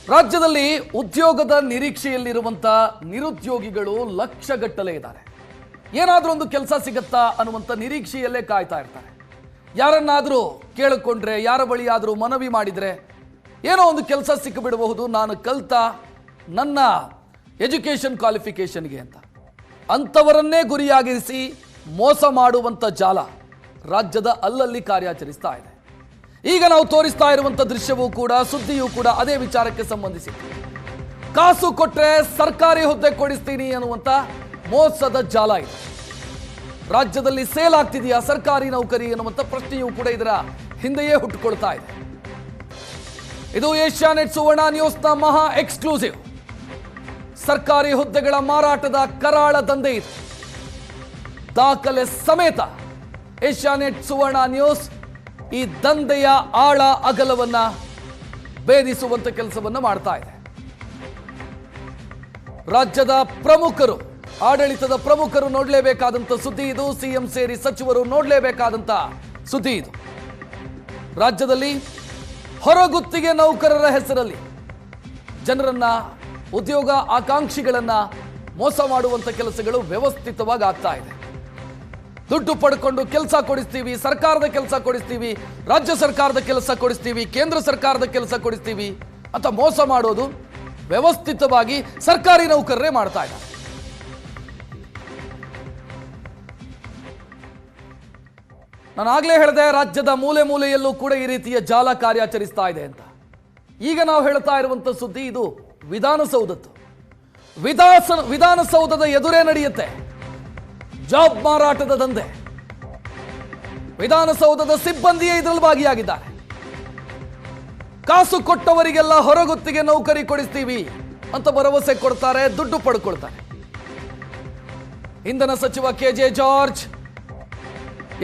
ರಾಜ್ಯದಲ್ಲಿ ಉದ್ಯೋಗದ ನಿರೀಕ್ಷೆಯಲ್ಲಿರುವಂತ ನಿರುದ್ಯೋಗಿಗಳು ಲಕ್ಷಗಟ್ಟಲೆ ಇದ್ದಾರೆ. ಏನಾದರೂ ಒಂದು ಕೆಲಸ ಸಿಗುತ್ತಾ ಅನ್ನುವಂಥ ನಿರೀಕ್ಷೆಯಲ್ಲೇ ಕಾಯ್ತಾ ಇರ್ತಾರೆ. ಯಾರನ್ನಾದರೂ ಕೇಳಿಕೊಂಡ್ರೆ, ಯಾರ ಬಳಿಯಾದರೂ ಮನವಿ ಮಾಡಿದರೆ ಏನೋ ಒಂದು ಕೆಲಸ ಸಿಕ್ಕಿಬಿಡಬಹುದು ನಾನು ಕಲ್ತ ನನ್ನ ಎಜುಕೇಷನ್ ಕ್ವಾಲಿಫಿಕೇಷನ್ಗೆ ಅಂತ. ಅಂಥವರನ್ನೇ ಗುರಿಯಾಗಿರಿಸಿ ಮೋಸ ಮಾಡುವಂಥ ಜಾಲ ರಾಜ್ಯದ ಅಲ್ಲಲ್ಲಿ ಕಾರ್ಯಾಚರಿಸ್ತಾ ಇದೆ. ಈಗ ನಾವು ತೋರಿಸ್ತಾ ಇರುವಂಥ ದೃಶ್ಯವೂ ಕೂಡ, ಸುದ್ದಿಯೂ ಕೂಡ ಅದೇ ವಿಚಾರಕ್ಕೆ ಸಂಬಂಧಿಸಿದೆ. ಕಾಸು ಕೊಟ್ಟರೆ ಸರ್ಕಾರಿ ಹುದ್ದೆ ಕೊಡಿಸ್ತೀನಿ ಅನ್ನುವಂಥ ಮೋಸದ ಜಾಲ ಇದೆ. ರಾಜ್ಯದಲ್ಲಿ ಸೇಲ್ ಆಗ್ತಿದೆಯಾ ಸರ್ಕಾರಿ ನೌಕರಿ ಅನ್ನುವಂಥ ಪ್ರಶ್ನೆಯೂ ಕೂಡ ಇದರ ಹಿಂದೆಯೇ ಹುಟ್ಟುಕೊಳ್ತಾ ಇದೆ. ಇದು ಏಷ್ಯಾನೆಟ್ ಸುವರ್ಣ ನ್ಯೂಸ್ನ ಮಹಾ ಎಕ್ಸ್ಕ್ಲೂಸಿವ್. ಸರ್ಕಾರಿ ಹುದ್ದೆಗಳ ಮಾರಾಟದ ಕರಾಳ ದಂಧೆ ಇದೆ. ದಾಖಲೆ ಸಮೇತ ಏಷ್ಯಾನೆಟ್ ಸುವರ್ಣ ನ್ಯೂಸ್ ಈ ದಂಧೆಯ ಆಳ ಅಗಲವನ್ನ ಭೇದಿಸುವಂತ ಕೆಲಸವನ್ನ ಮಾಡ್ತಾ ಇದೆ. ರಾಜ್ಯದ ಪ್ರಮುಖರು, ಆಡಳಿತದ ಪ್ರಮುಖರು ನೋಡಲೇಬೇಕಾದಂತ ಸುದ್ದಿ ಇದು. ಸಿಎಂ ಸೇರಿ ಸಚಿವರು ನೋಡಲೇಬೇಕಾದಂತ ಸುದ್ದಿ ಇದು. ರಾಜ್ಯದಲ್ಲಿ ಹೊರಗುತ್ತಿಗೆ ನೌಕರರ ಹೆಸರಲ್ಲಿ ಜನರನ್ನ, ಉದ್ಯೋಗ ಆಕಾಂಕ್ಷಿಗಳನ್ನ ಮೋಸ ಮಾಡುವಂತ ಕೆಲಸಗಳು ವ್ಯವಸ್ಥಿತವಾಗಿ ಆಗ್ತಾ ಇದೆ. ದುಡ್ಡು ಪಡ್ಕೊಂಡು ಕೆಲಸ ಕೊಡಿಸ್ತೀವಿ, ಸರ್ಕಾರದ ಕೆಲಸ ಕೊಡಿಸ್ತೀವಿ, ರಾಜ್ಯ ಸರ್ಕಾರದ ಕೆಲಸ ಕೊಡಿಸ್ತೀವಿ, ಕೇಂದ್ರ ಸರ್ಕಾರದ ಕೆಲಸ ಕೊಡಿಸ್ತೀವಿ ಅಂತ ಮೋಸ ಮಾಡೋದು ವ್ಯವಸ್ಥಿತವಾಗಿ ಸರ್ಕಾರಿ ನೌಕರರೇ ಮಾಡ್ತಾ ಇದ್ದಾರೆ. ನಾನು ಆಗ್ಲೇ ಹೇಳಿದೆ, ರಾಜ್ಯದ ಮೂಲೆ ಮೂಲೆಯಲ್ಲೂ ಕೂಡ ಈ ರೀತಿಯ ಜಾಲ ಕಾರ್ಯಾಚರಿಸ್ತಾ ಇದೆ ಅಂತ. ಈಗ ನಾವು ಹೇಳ್ತಾ ಇರುವಂತ ಸುದ್ದಿ ಇದು ವಿಧಾನಸೌಧದ್ದು. ವಿಧಾನಸೌಧದ ಎದುರೇ ನಡೆಯುತ್ತೆ ಜಾಬ್ ಮಾರಾಟದ ದಂಧೆ. ವಿಧಾನಸೌಧದ ಸಿಬ್ಬಂದಿಯೇ ಇದರಲ್ಲಿ ಭಾಗಿಯಾಗಿದ್ದಾರೆ. ಕಾಸು ಕೊಟ್ಟವರಿಗೆಲ್ಲ ಹೊರಗುತ್ತಿಗೆ ನೌಕರಿ ಕೊಡಿಸ್ತೀವಿ ಅಂತ ಭರವಸೆ ಕೊಡ್ತಾರೆ, ದುಡ್ಡು ಪಡ್ಕೊಳ್ತಾರೆ. ಇಂಧನ ಸಚಿವ KJ George,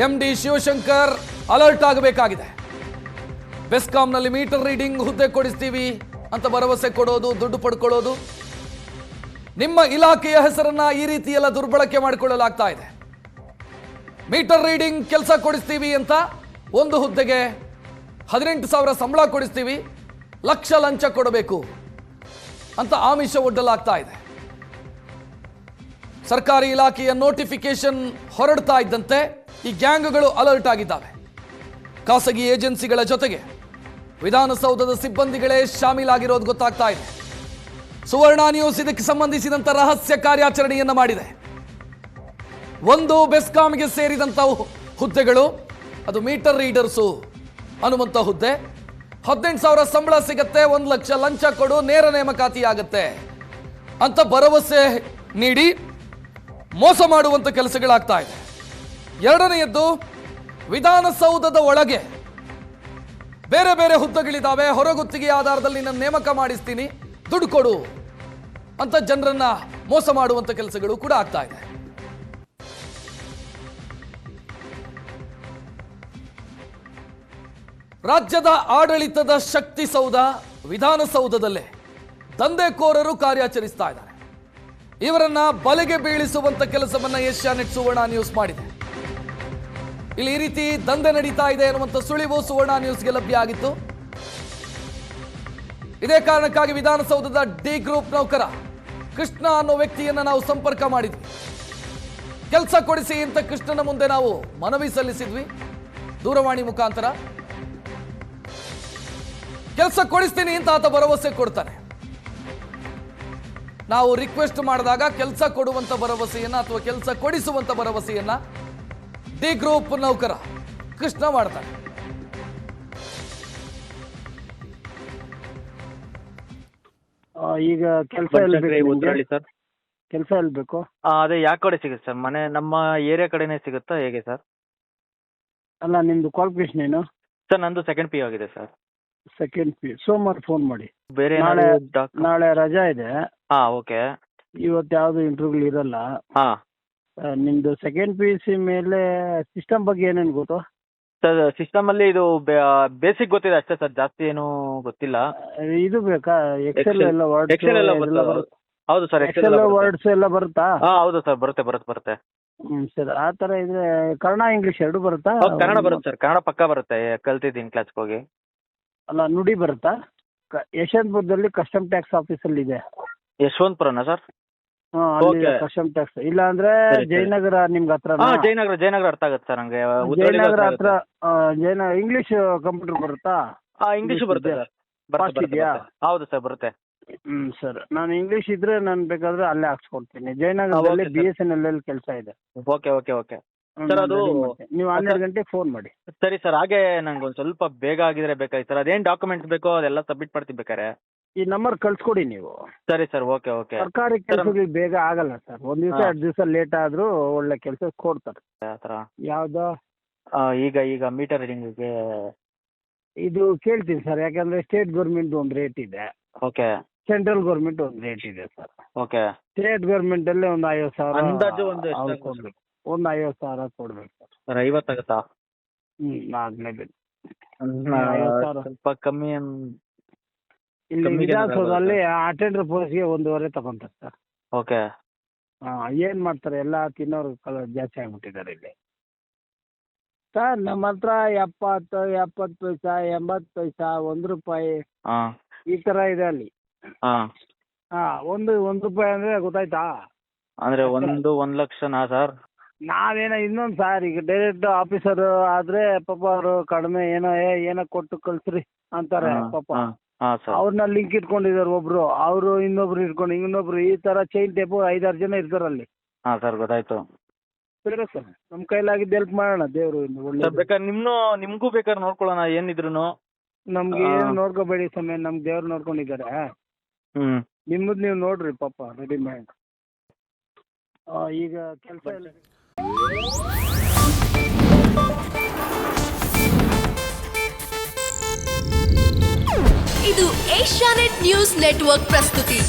MD Shivashankar alert ಆಗಬೇಕಾಗಿದೆ. ಬೆಸ್ಕಾಂನಲ್ಲಿ ಮೀಟರ್ ರೀಡಿಂಗ್ ಹುದ್ದೆ ಕೊಡಿಸ್ತೀವಿ ಅಂತ ಭರವಸೆ ಕೊಡೋದು, ದುಡ್ಡು ಪಡ್ಕೊಳ್ಳೋದು, ನಿಮ್ಮ ಇಲಾಖೆಯ ಹೆಸರನ್ನ ಈ ರೀತಿ ಎಲ್ಲ ದುರ್ಬಳಕೆ ಮಾಡಿಕೊಳ್ಳಲಾಗ್ತಾ ಇದೆ. ಮೀಟರ್ ರೀಡಿಂಗ್ ಕೆಲಸ ಕೊಡಿಸ್ತೀವಿ ಅಂತ ಒಂದು ಹುದ್ದೆಗೆ 18,000 ಸಂಬಳ ಕೊಡಿಸ್ತೀವಿ, ಲಕ್ಷ ಲಂಚ ಕೊಡಬೇಕು ಅಂತ ಆಮಿಷ ಒಡ್ಡಲಾಗ್ತಾ ಇದೆ. ಸರ್ಕಾರಿ ಇಲಾಖೆಯ ನೋಟಿಫಿಕೇಶನ್ ಹೊರಡ್ತಾ ಇದ್ದಂತೆ ಈ ಗ್ಯಾಂಗ್ಗಳು ಅಲರ್ಟ್ ಆಗಿದ್ದಾವೆ. ಖಾಸಗಿ ಏಜೆನ್ಸಿಗಳ ಜೊತೆಗೆ ವಿಧಾನಸೌಧದ ಸಿಬ್ಬಂದಿಗಳೇ ಶಾಮೀಲಾಗಿರೋದು ಗೊತ್ತಾಗ್ತಾ ಇದೆ. ಸುವರ್ಣ ನ್ಯೂಸ್ ಇದಕ್ಕೆ ಸಂಬಂಧಿಸಿದಂತ ರಹಸ್ಯ ಕಾರ್ಯಾಚರಣೆಯನ್ನ ಮಾಡಿದೆ. ಒಂದು ಬೆಸ್ಕಾಂಗೆ ಸೇರಿದಂತ ಹುದ್ದೆಗಳು, ಅದು ಮೀಟರ್ ರೀಡರ್ಸು ಅನ್ನುವಂಥ ಹುದ್ದೆ. 18,000 ಸಂಬಳ ಸಿಗತ್ತೆ, 1 ಲಕ್ಷ ಲಂಚ ಕೊಡು, ನೇರ ನೇಮಕಾತಿ ಆಗತ್ತೆ ಅಂತ ಭರವಸೆ ನೀಡಿ ಮೋಸ ಮಾಡುವಂತ ಕೆಲಸಗಳಾಗ್ತಾ ಇದೆ. ಎರಡನೆಯದ್ದು, ವಿಧಾನಸೌಧದ ಒಳಗೆ ಬೇರೆ ಬೇರೆ ಹುದ್ದೆಗಳಿದ್ದಾವೆ, ಹೊರಗುತ್ತಿಗೆ ಆಧಾರದಲ್ಲಿ ನಾನು ನೇಮಕ ಮಾಡಿಸ್ತೀನಿ, ದುಡ್ಡು ಕೊಡು ಅಂತ ಜನರನ್ನ ಮೋಸ ಮಾಡುವಂತ ಕೆಲಸಗಳು ಕೂಡ ಆಗ್ತಾ ಇದೆ. ರಾಜ್ಯದ ಆಡಳಿತದ ಶಕ್ತಿ ಸೌಧ ವಿಧಾನಸೌಧದಲ್ಲೇ ದಂಧೆಕೋರರು ಕಾರ್ಯಾಚರಿಸ್ತಾ ಇದ್ದಾರೆ. ಇವರನ್ನ ಬಲೆಗೆ ಬೀಳಿಸುವಂತ ಕೆಲಸವನ್ನ ಏಷ್ಯಾನೆಟ್ ಸುವರ್ಣ ನ್ಯೂಸ್ ಮಾಡಿದೆ. ಇಲ್ಲಿ ಈ ರೀತಿ ದಂಧೆ ನಡೀತಾ ಇದೆ ಅನ್ನುವಂಥ ಸುಳಿವು ಸುವರ್ಣ ನ್ಯೂಸ್ಗೆ ಲಭ್ಯ ಆಗಿತ್ತು. ಇದೇ ಕಾರಣಕ್ಕಾಗಿ ವಿಧಾನಸೌಧದ ಡಿ ಗ್ರೂಪ್ ನೌಕರ ಕೃಷ್ಣ ಅನ್ನೋ ವ್ಯಕ್ತಿಯನ್ನ ನಾವು ಸಂಪರ್ಕ ಮಾಡಿದ್ವಿ. ಕೆಲಸ ಕೊಡಿಸಿ ಅಂತ ಕೃಷ್ಣನ ಮುಂದೆ ನಾವು ಮನವಿ ಸಲ್ಲಿಸಿದ್ವಿ ದೂರವಾಣಿ ಮುಖಾಂತರ. ಕೆಲಸ ಕೊಡಿಸ್ತೀನಿ ಅಂತ ಆತ ಭರವಸೆ ಕೊಡ್ತಾನೆ. ನಾವು ರಿಕ್ವೆಸ್ಟ್ ಮಾಡಿದಾಗ ಕೆಲಸ ಕೊಡುವಂತ ಭರವಸೆಯನ್ನ ಅಥವಾ ಕೆಲಸ ಕೊಡಿಸುವಂತ ಭರವಸೆಯನ್ನ ಡಿ ಗ್ರೂಪ್ ನೌಕರ ಕೃಷ್ಣ ಮಾಡ್ತಾನೆ. ಈಗ ಕೆಲಸ ಸರ್, ಕೆಲಸ ಎಲ್ಲಿ ಬೇಕು? ಅದೇ ಯಾವ ಕಡೆ ಸಿಗುತ್ತೆ ಸರ್? ಮನೆ ನಮ್ಮ ಏರಿಯಾ ಕಡೆನೇ ಸಿಗುತ್ತಾ ಹೇಗೆ ಸರ್? ಅಲ್ಲ, ನಿಮ್ದು ಕ್ವಾಲಿಫಿಕೇಶನ್ ಏನು? ಸರ್ ನಂದು ಸೆಕೆಂಡ್ ಪಿ ಆಗಿದೆ ಸರ್. Second P. ಸೋಮವಾರ ಫೋನ್ ಮಾಡಿ. ಬೇರೆ ನಾಳೆ ರಜಾ ಇದೆ. ಓಕೆ. ಇವತ್ತು ಯಾವ್ದು ಇಂಟರ್ವ್ಯೂ ಇರಲ್ಲ. ನಿಮ್ದು ಸೆಕೆಂಡ್ ಪಿ ಯು ಸಿ ಮೇಲೆ ಸಿಸ್ಟಮ್ ಬಗ್ಗೆ ಏನೇನು ಗೊತ್ತು ಸರ್? ಸಿಸ್ಟಮ್ ಅಲ್ಲಿ ಇದು ಬೇಸಿಕ್ ಗೊತ್ತಿದೆ ಅಷ್ಟೇ ಸರ್, ಜಾಸ್ತಿ ಏನು ಗೊತ್ತಿಲ್ಲ. ಇದು ಬೇಕಾ? ಎಕ್ಸೆಲ್ ಎಲ್ಲ, ವರ್ಡ್ ಎಕ್ಸೆಲ್ ಎಲ್ಲ ಹೌದು ಸರ್. ಎಕ್ಸೆಲ್ ವರ್ಡ್ಸ್ ಎಲ್ಲ ಬರುತ್ತಾ? ಹೌದು ಸರ್, ಬರುತ್ತೆ. ಸರ್, ಆ ಥರ ಇದ್ರೆ ಕನ್ನಡ ಇಂಗ್ಲೀಷ್ ಎರಡು ಬರುತ್ತಾ? ಕನ್ನಡ ಬರುತ್ತೆ ಸರ್, ಕನ್ನಡ ಪಕ್ಕ ಬರುತ್ತೆ, ಕಲ್ತಿದ್ದೀನಿ ಕ್ಲಾಸ್ಗೆ ಹೋಗಿ. ಅಲ್ಲ, ನುಡಿ ಬರುತ್ತಾ? ಯಶವಂತಪುರದಲ್ಲಿ ಕಸ್ಟಮ್ ಟ್ಯಾಕ್ಸ್ ಆಫೀಸಲ್ಲಿ ಇದೆ. ಯಶವಂತಪುರನಾ ಸರ್? ಅಲ್ಲಿ Okay. Custom tax. ಇಲ್ಲ ಅಂದ್ರೆ ಸರಿ, ಸರಿ. ಜಯನಗರ ನಿಮ್ಗೆ ಹತ್ರ. ಜಯನಗರ ಅರ್ಥ ಆಗುತ್ತೆ ಸರ್ ನಂಗೆ. ಜಯನಗರ ಹತ್ರ ಇಂಗ್ಲಿಷ್ ಕಂಪ್ಯೂಟರ್ ಬರುತ್ತಾ? ಇಂಗ್ಲಿಷ್ ಬರುತ್ತೆ ಸರ್. Fast ಇದೆಯಾ? ಹೌದು ಸರ್ ಬರುತ್ತೆ. ಸರ್ ನಾನು ಇಂಗ್ಲಿಷ್ ಇದ್ರೆ ನಾನು ಬೇಕಾದ್ರೆ ಅಲ್ಲೇ ಹಾಕ್ಸ್ಕೊಡ್ತೀನಿ. ಜಯನಗರದಲ್ಲಿ Okay, sir. BSNL ಕೆಲಸ ಇದೆ. ಓಕೆ ಸರ್ ಅದು ನೀವು 12 ಗಂಟೆಗೆ ಫೋನ್ ಮಾಡಿ. ಸರಿ ಸರ್. ಹಾಗೆ ನಂಗೆ ಒಂದು ಸ್ವಲ್ಪ ಬೇಗ ಆಗಿದ್ರೆ ಬೇಕಾಗಿತ್ತು ಸರ್. ಅದೇನು ಡಾಕ್ಯುಮೆಂಟ್ಸ್ ಬೇಕೋ ಅದೆಲ್ಲ ಸಬ್ಮಿಟ್ ಮಾಡ್ತೀನಿ ಬೇಕಾರೆ. ಈ ನಂಬರ್ ಕಳ್ಸ್ಕೊಡಿ ನೀವು. ಸರಿ ಸರ್. ಓಕೆ ಸರ್ಕಾರಿ ಕೆಲಸಗಳಿಗೆ ಬೇಗ ಆಗಲ್ಲ ಸರ್. 1 ದಿವಸ 2 ದಿವಸ ಲೇಟ್ ಆದ್ರೂ ಒಳ್ಳೆ ಕೆಲಸ ಕೊಡ್ತಾರೆ. ಆ ಥರ ಯಾವ್ದು? ಈಗ ಮೀಟರ್ ರೀಡಿಂಗಿಗೆ ಇದು ಕೇಳ್ತೀನಿ ಸರ್. ಯಾಕಂದ್ರೆ ಸ್ಟೇಟ್ ಗೌರ್ಮೆಂಟ್ ಒಂದು ರೇಟ್ ಇದೆ, ಓಕೆ ಸೆಂಟ್ರಲ್ ಗೌರ್ಮೆಂಟ್ ಒಂದು ರೇಟ್ ಇದೆ ಸರ್. ಓಕೆ. ಸ್ಟೇಟ್ ಗೌರ್ಮೆಂಟ್ ಅಲ್ಲಿ ಒಂದು 50,000 ಅಂದಾಜು ಒಂದು ಎಷ್ಟು ಅವ್ರು ಕೊಡ್ಬೇಕು. ಒಂದು 50,000 ಕೊಡ್ಬೇಕು ಸರ್. ಸರ್ 50 ಆಗುತ್ತಾ? ಆಗ್ಲೇಬೇಕು. ಸ್ವಲ್ಪ ಕಮ್ಮಿ ಇಲ್ಲಿ ಕಮ್ಮಿಗೆ ವಿಧಾನಸೌಧದಲ್ಲಿ ಅಟೆಂಡರ್ ಪೋಸ್ಟ್ಗೆ 1.5 ತಗೊಂತಾರೆ ಸರ್. ಓಕೆ. ಏನ್ ಮಾಡ್ತಾರೆ, ಎಲ್ಲ ತಿನ್ನೋರು ಜಾಸ್ತಿ ಆಗ್ಬಿಟ್ಟಿದ್ದಾರೆ ಇಲ್ಲಿ ಸರ್. ನಮ್ಮ ಹತ್ರ 70 ಪೈಸಾ, 80 ಪೈಸಾ, ₹1 ಹಾಂ ಈ ತರ ಇದೆ ಅಲ್ಲಿ. ಹಾಂ. ₹1 ಅಂದ್ರೆ ಗೊತ್ತಾಯ್ತಾ? ಅಂದ್ರೆ 1 ಲಕ್ಷನಾ ಸರ್? ನಾವೇನೋ ಇನ್ನೊಂದು ಸರ್, ಈಗ ಡೈರೆಕ್ಟ್ ಆಫೀಸರ್ ಆದ್ರೆ ಪಾಪ ಅವರು ಕಡಿಮೆ ಏನೋ ಕೊಟ್ಟು ಕಳ್ಸ್ರಿ ಅಂತಾರೆ ಪಾಪ. ಹಾಂ ಸರ್. ಅವ್ರನ್ನ ಲಿಂಕ್ ಇಟ್ಕೊಂಡಿದ್ದಾರೆ ಒಬ್ರು, ಅವರು ಇನ್ನೊಬ್ರು ಇಟ್ಕೊಂಡು ಇನ್ನೊಬ್ರು, ಈ ತರ ಚೈನ್ ಟೈಪು 5-6 ಜನ ಇರ್ತಾರಲ್ಲಿ. ಹಾಂ ಸರ್ ಗೊತ್ತಾಯ್ತು. ಸರಿ ಸರ್, ನಮ್ಮ ಕೈಲಾಗಿದ್ದು ಹೆಲ್ಪ್ ಮಾಡೋಣ. ದೇವರು ಸರ್ ಬೇಕಾದ್ರೆ ನಿಮ್ಗೂ ಬೇಕಾದ್ರೆ ನೋಡ್ಕೊಳ್ಳೋಣ ಏನಿದ್ರು. ನಮ್ಗೆ ಏನು ನೋಡ್ಕೋಬೇಡಿ ಸಮಯ, ನಮ್ ದೇವ್ರು ನೋಡ್ಕೊಂಡಿದ್ದಾರೆ. ನಿಮ್ಮದ್ ನೀವು ನೋಡ್ರಿ ಪಾಪ ರೆಡಿ ಮಾಡಿ. ಈಗ ಕೆಲಸ ಎಲ್ಲ ಇದು ಏಷ್ಯಾನೆಟ್ ನ್ಯೂಸ್ ನೆಟ್ವರ್ಕ್ ಪ್ರಸ್ತುತಿ.